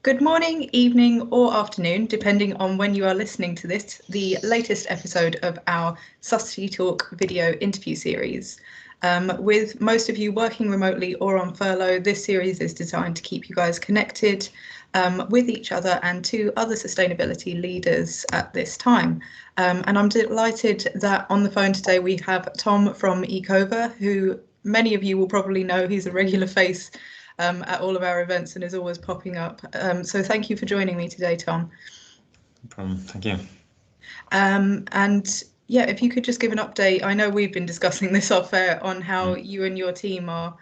Good morning, evening, or afternoon, depending on when you are listening to this, the latest episode of our Susty Talk video interview series. With most of you working remotely or on furlough, this series is designed to keep you guys connected with each other and to other sustainability leaders at this time. And I'm delighted that on the phone today we have Tom from Ecover, who many of you will probably know. He's a regular face at all of our events and is always popping up. So thank you for joining me today, Tom. No problem. Thank you. And yeah, if you could just give an update. I know we've been discussing this off air on how you and your team are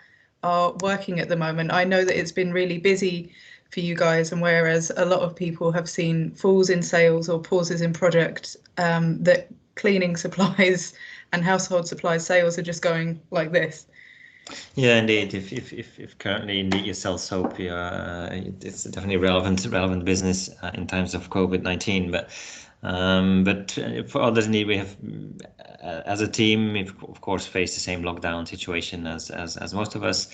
working at the moment. I know that it's been really busy for you guys, and whereas a lot of people have seen falls in sales or pauses in projects, that cleaning supplies and household supplies sales are just going like this. Yeah, indeed. If currently indeed you sell soap, it's definitely relevant business in times of COVID-19. But for others, indeed, we have as a team, we've of course faced the same lockdown situation as most of us.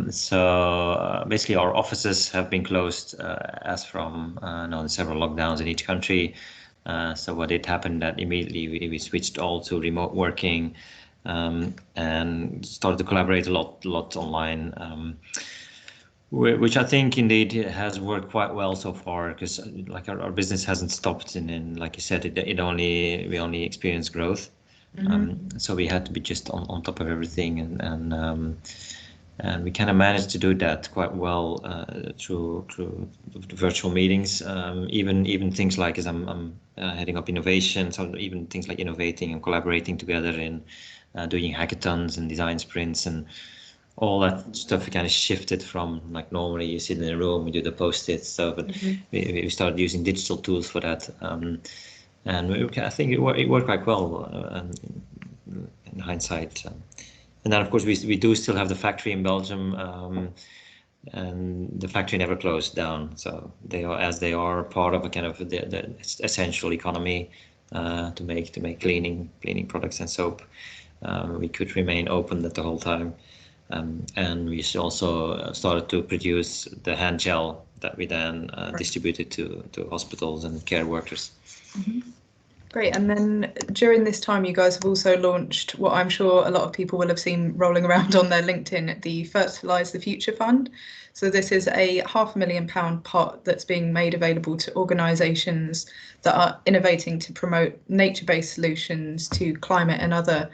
So basically, our offices have been closed as from several lockdowns in each country. So what did happen that immediately we switched all to remote working. And started to collaborate a lot online, which I think indeed has worked quite well so far, because like our business hasn't stopped, and like you said, we only experienced growth. So we had to be just on top of everything, and we kind of managed to do that quite well through the virtual meetings. Even things like, as I'm heading up innovation, so even things like innovating and collaborating together in doing hackathons and design sprints and all that stuff, kind of shifted from, like, normally you sit in a room, you do the post-its stuff, but we started using digital tools for that, and I think it worked quite well in hindsight. And then of course we do still have the factory in Belgium, and the factory never closed down, so they are part of a kind of the essential economy to make cleaning products and soap. We could remain open the whole time, and we also started to produce the hand gel that we then distributed to hospitals and care workers. Great. And then during this time, you guys have also launched what I'm sure a lot of people will have seen rolling around on their LinkedIn, the Fertilise the Future Fund. So this is a £500,000 pot that's being made available to organisations that are innovating to promote nature-based solutions to climate and other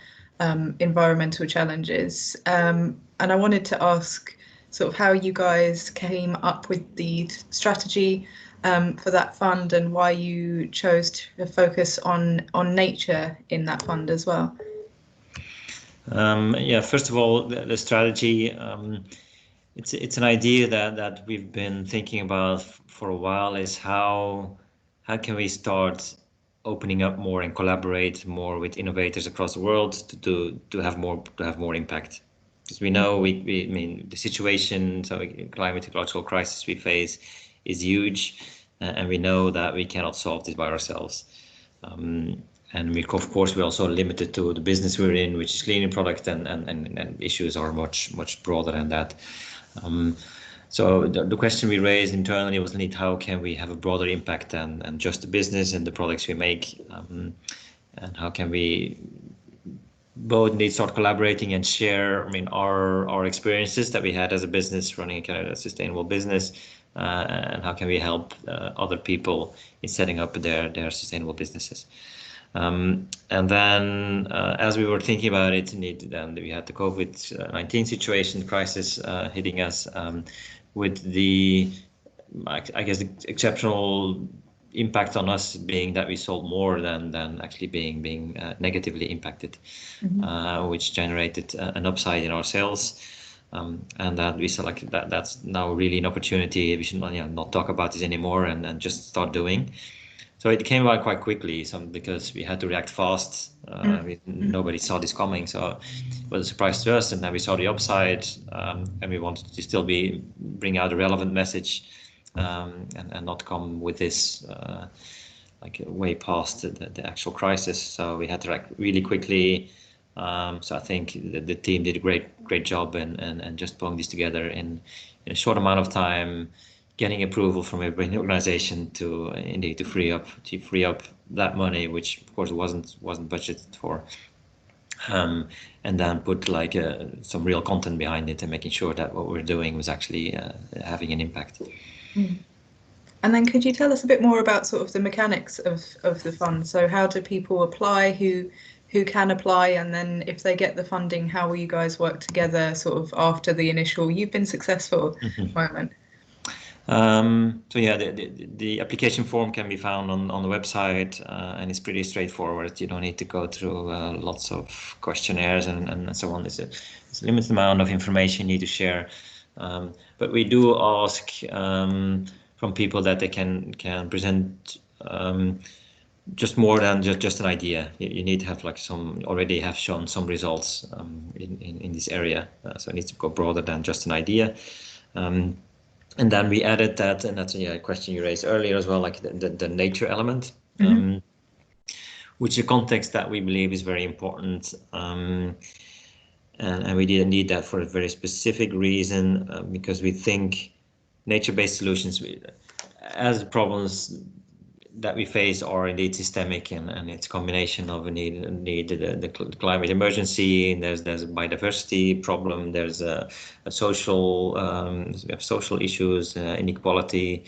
environmental challenges. And I wanted to ask sort of how you guys came up with the strategy for that fund, and why you chose to focus on nature in that fund as well. Yeah, first of all, the strategy, it's an idea that we've been thinking about for a while, is how can we start opening up more and collaborate more with innovators across the world to have more impact. Because we know I mean the situation, so climate ecological crisis we face is huge, and we know that we cannot solve this by ourselves. And we, of course, we're also limited to the business we're in, which is cleaning product, and issues are much broader than that. So the question we raised internally was, indeed, how can we have a broader impact than just the business and the products we make, and how can we both need to start collaborating and share, I mean, our experiences that we had as a business running a kind of a sustainable business, and how can we help other people in setting up their sustainable businesses. And then as we were thinking about it, indeed, then we had the COVID-19 situation crisis hitting us, with the, I guess, the exceptional impact on us being that we sold more than actually being negatively impacted, which generated an upside in our sales, and that we said, like, that's now really an opportunity. We should not talk about this anymore and just start doing. So it came about quite quickly, because we had to react fast. Nobody saw this coming, so it was a surprise to us. And then we saw the upside, and we wanted to still bring out a relevant message, and not come with this like way past the actual crisis. So we had to react really quickly. So I think the team did a great job, and just pulling this together in a short amount of time. getting approval from a organization to indeed to free up that money, which of course wasn't budgeted for, and then put like some real content behind it and making sure that what we're doing was actually having an impact. Mm. And then could you tell us a bit more about sort of the mechanics of the fund? So how do people apply, who can apply, and then if they get the funding, how will you guys work together sort of after the initial you've been successful moment? So yeah, the application form can be found on the website, and it's pretty straightforward. You don't need to go through lots of questionnaires and so on. It's a limited amount of information you need to share, but we do ask from people that they can present just more than just an idea. You need to have like already have shown some results in this area, so it needs to go broader than just an idea. And then we added that, and that's a question you raised earlier as well, like the nature element, which is a context that we believe is very important. And we didn't need that for a very specific reason, because we think nature-based solutions, as problems that we face are indeed systemic, and it's a combination of the climate emergency, and there's a biodiversity problem, there's a social we have social issues, inequality,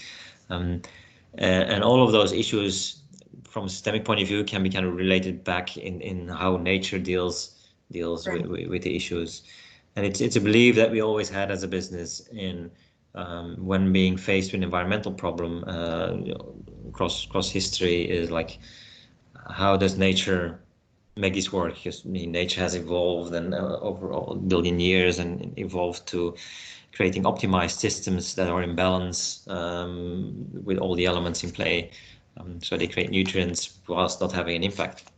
and all of those issues from a systemic point of view can be kind of related back in how nature deals right. with the issues. And it's a belief that we always had as a business in when being faced with an environmental problem across history, is like, how does nature make this work? Because nature has evolved and over a billion years and evolved to creating optimized systems that are in balance with all the elements in play, so they create nutrients whilst not having an impact.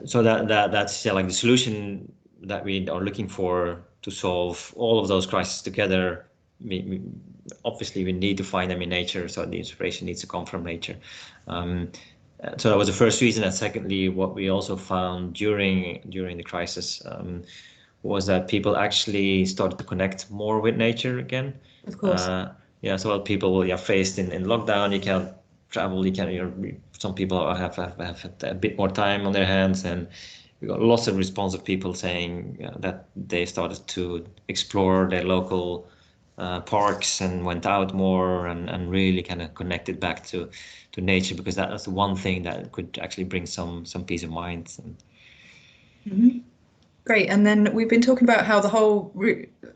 So that's like the solution that we are looking for to solve all of those crises together. Obviously we need to find them in nature, so the inspiration needs to come from nature. So that was the first reason. And secondly, what we also found during the crisis was that people actually started to connect more with nature again. Of course. Yeah, so while people faced in lockdown, you can't travel, some people have had a bit more time on their hands, and we got lots of response of people saying that they started to explore their local parks and went out more and really kind of connected back to nature, because that was the one thing that could actually bring some peace of mind. Great. And then we've been talking about how the whole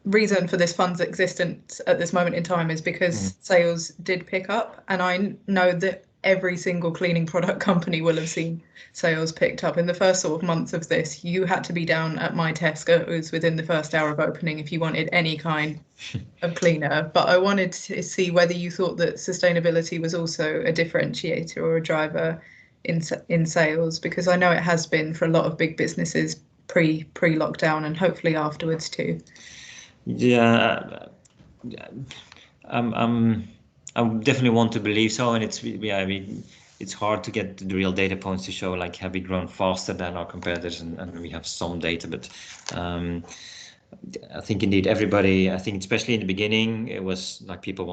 reason for this fund's existence at this moment in time is because sales did pick up, and I know that every single cleaning product company will have seen sales picked up. In the first sort of months of this, you had to be down at my Tesco's within the first hour of opening if you wanted any kind of cleaner. But I wanted to see whether you thought that sustainability was also a differentiator or a driver in sales, because I know it has been for a lot of big businesses pre-lockdown and hopefully afterwards too. Yeah, I definitely want to believe so, and it's hard to get the real data points to show like have we grown faster than our competitors, and we have some data, but I think indeed everybody, I think especially in the beginning, it was like people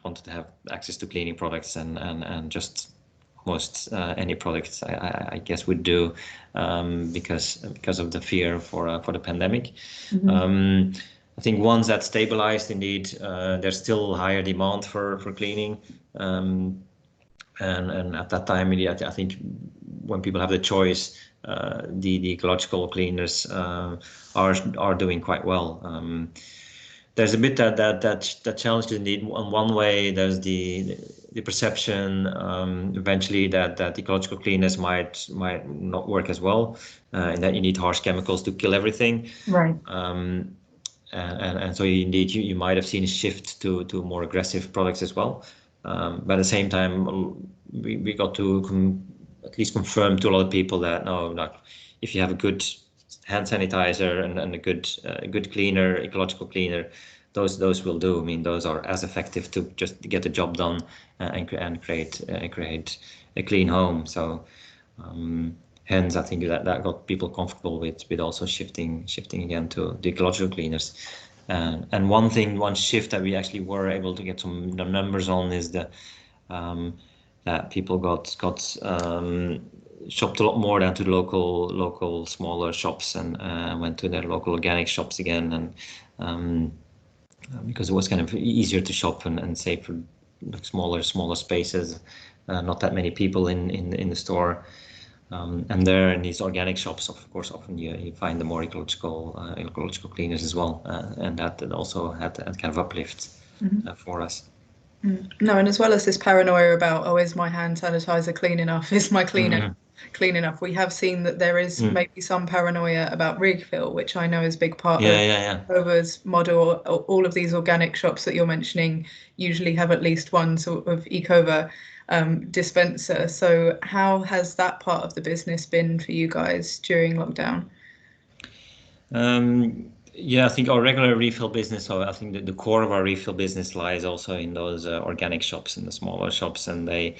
wanted to have access to cleaning products and just almost any products I guess would do, because of the fear for the pandemic. I think once that stabilized, indeed, there's still higher demand for cleaning, and at that time, I think when people have the choice, the ecological cleaners are doing quite well. There's a bit that challenge indeed. On one way, there's the perception eventually that ecological cleaners might not work as well, and that you need harsh chemicals to kill everything. Right. And so indeed you might have seen a shift to more aggressive products as well. But at the same time, we got to at least confirm to a lot of people that no, like if you have a good hand sanitizer and a good cleaner, ecological cleaner, those will do. I mean, those are as effective to just get the job done and create a clean home. So hence, I think that got people comfortable with also shifting again to the ecological cleaners. And one shift that we actually were able to get some numbers on is that people got shopped a lot more down to the local smaller shops and went to their local organic shops again, and because it was kind of easier to shop and safer, like smaller spaces, not that many people in the store. And there in these organic shops, of course, often you find the more ecological cleaners as well, and that also had kind of uplift for us. No, and as well as this paranoia about, oh, is my hand sanitizer clean enough? Is my cleaner clean enough? We have seen that there is maybe some paranoia about refill, which I know is a big part of Ecover's model. All of these organic shops that you're mentioning usually have at least one sort of Ecover dispenser. So how has that part of the business been for you guys during lockdown? Yeah, I think our regular refill business, so I think the core of our refill business lies also in those organic shops, in the smaller shops, and I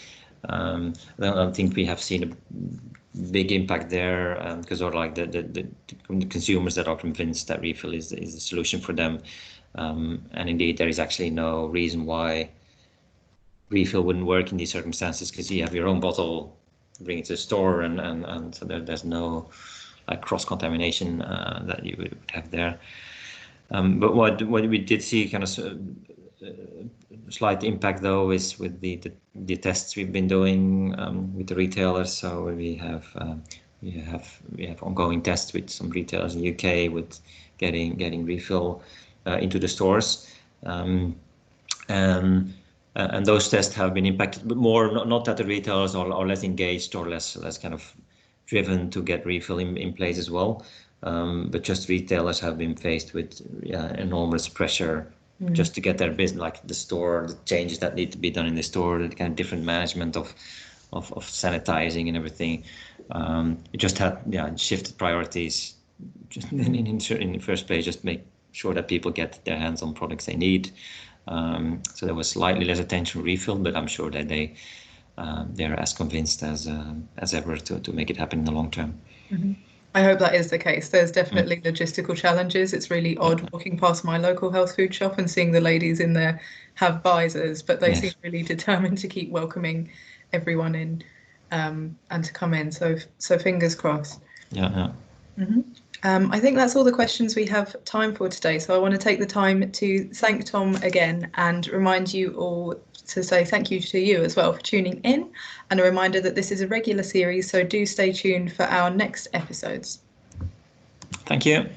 don't think we have seen a big impact there, because they're like the consumers that are convinced that refill is the solution for them, and indeed there is actually no reason why refill wouldn't work in these circumstances, because you have your own bottle, bring it to the store, and so there's no like cross-contamination that you would have there. But what we did see kind of slight impact though is with the tests we've been doing with the retailers. So we have ongoing tests with some retailers in the UK with getting refill into the stores, and those tests have been impacted, but more not that the retailers are less engaged or less kind of driven to get refill in place as well, but just retailers have been faced with enormous pressure just to get their business, like the store, the changes that need to be done in the store, the kind of different management of sanitizing and everything. It just had shifted priorities just in the first place, just make sure that people get their hands on products they need. So there was slightly less attention refill, but I'm sure that they're as convinced as ever to make it happen in the long term. I hope that is the case. There's definitely logistical challenges. It's really odd walking past my local health food shop and seeing the ladies in there have visors, but they seem really determined to keep welcoming everyone in and to come in. So fingers crossed. I think that's all the questions we have time for today. So I want to take the time to thank Tom again and remind you all to say thank you to you as well for tuning in, and a reminder that this is a regular series, so do stay tuned for our next episodes. Thank you.